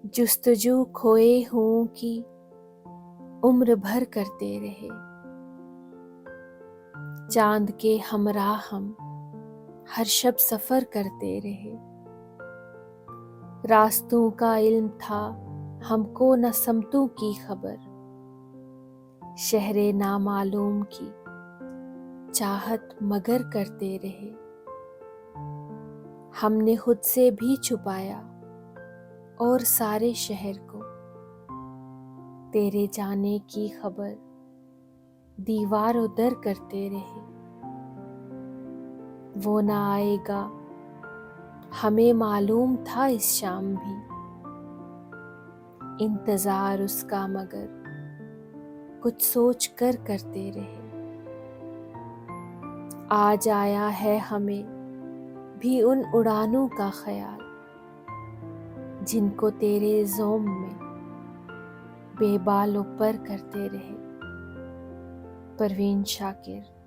जुस्तजू खोए हूँ कि उम्र भर करते रहे, चांद के हमराह हम हर शब सफर करते रहे। रास्तों का इल्म था हमको न समतों की खबर, शहरे नामालूम की चाहत मगर करते रहे। हमने खुद से भी छुपाया और सारे शहर को तेरे जाने की खबर दीवार उदर करते रहे। वो ना आएगा हमें मालूम था इस शाम भी, इंतजार उसका मगर कुछ सोच कर करते रहे। आज आया है हमें भी उन उड़ानों का ख्याल, जिनको तेरे ज़ोम में बेबालों पर करते रहे। परवीन शाकिर।